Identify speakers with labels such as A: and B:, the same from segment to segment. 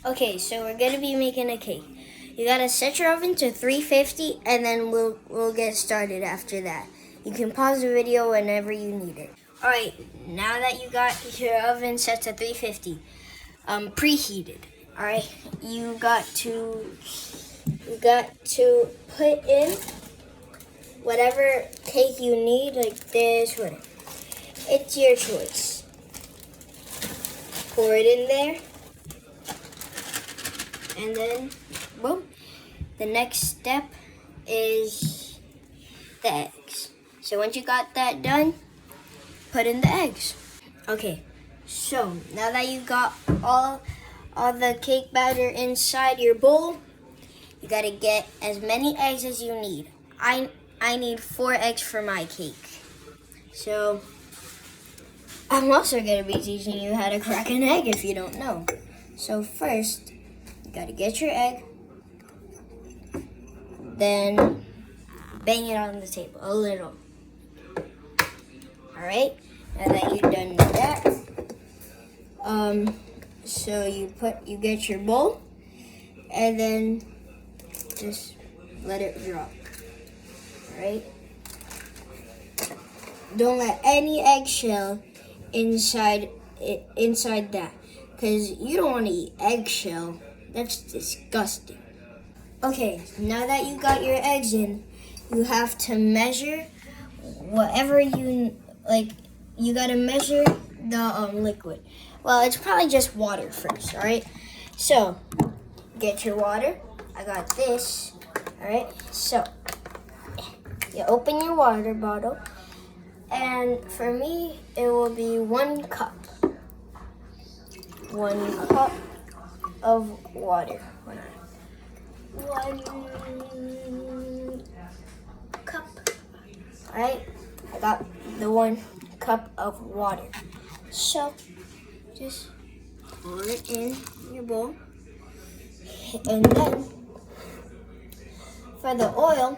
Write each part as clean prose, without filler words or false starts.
A: Okay, so we're gonna be making a cake. You gotta set your oven to 350, and then we'll get started after that. You can pause the video whenever you need it. All right, now that you got your oven set to 350, preheated. All right, you got to put in whatever cake you need, like this, whatever. It's your choice. Pour it in there. And then, boom. The next step is the eggs. So once you got that done, put in the eggs. Okay, so now that you got all the cake batter inside your bowl, you gotta get as many eggs as you need. I need 4 eggs for my cake. So I'm also gonna be teaching you how to crack an egg if you don't know. So first, you gotta get your egg, then bang it on the table a little. All right. Now that you've done that, so you get your bowl, and then just let it drop. All right. Don't let any eggshell inside that, because you don't want to eat eggshell. That's disgusting. Okay, now that you got your eggs in, you have to measure whatever you like. You gotta measure the liquid. Well, it's probably just water first, all right? So, get your water. I got this, all right? So, you open your water bottle, and for me, it will be 1 cup. 1 cup of water. 1 cup. All right, I got the 1 cup of water. So just pour it in your bowl, and then for the oil,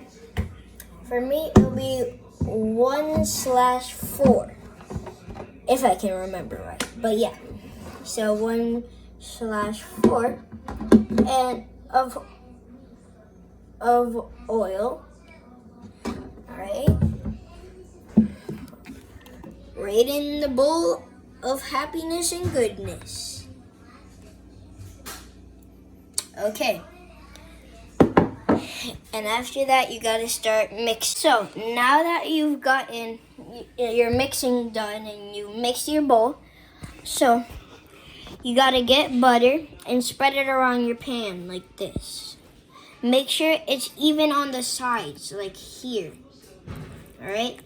A: for me it'll be 1/4, if I can remember right. But yeah, so 1/4 and of oil. All right. Right in the bowl of happiness and goodness. Okay. And after that, you gotta start mixing. So now that you've gotten your mixing done and you mixed your bowl, so you gotta get butter and spread it around your pan like this. Make sure it's even on the sides, like here. All right?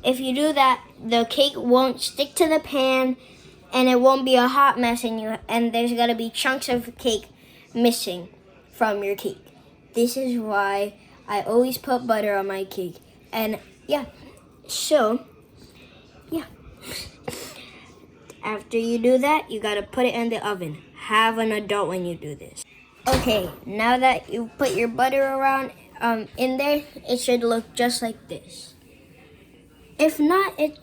A: If you do that, the cake won't stick to the pan, and it won't be a hot mess, and there's gonna be chunks of cake missing from your cake. This is why I always put butter on my cake. And yeah, so yeah. After you do that, you gotta put it in the oven. Have an adult when you do this. Okay, now that you put your butter around in there, it should look just like this. If not, it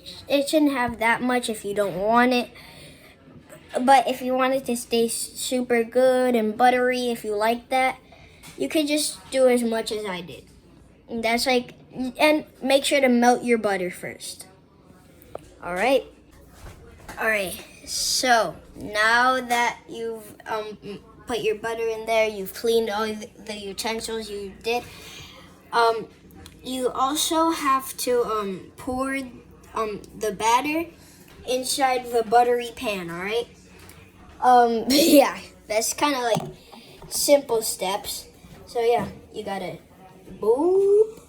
A: shouldn't have that much if you don't want it. But if you want it to stay super good and buttery, if you like that, you could just do as much as I did. And that's like, and make sure to melt your butter first. All right. So now that you've put your butter in there, you've cleaned all the utensils you did. You also have to pour the batter inside the buttery pan, all right? Yeah, that's kind of like simple steps. So yeah, you gotta boop.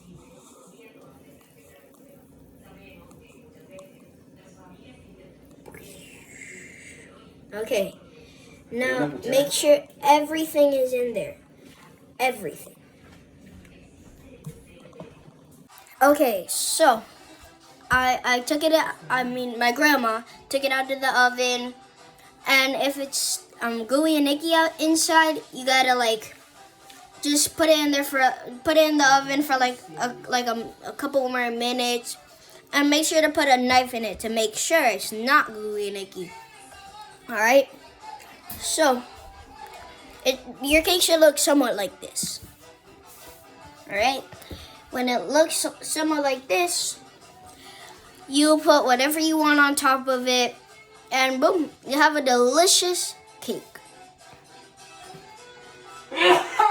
A: Okay, now make sure everything is in there. Everything. Okay, so I took it out, my grandma took it out of the oven, and if it's gooey and icky out inside, you gotta like just put it in the oven for like a couple more minutes, and make sure to put a knife in it to make sure it's not gooey and icky. All right, so Your cake should look somewhat like this. All right. When it looks somewhat like this, you put whatever you want on top of it, and boom, you have a delicious cake.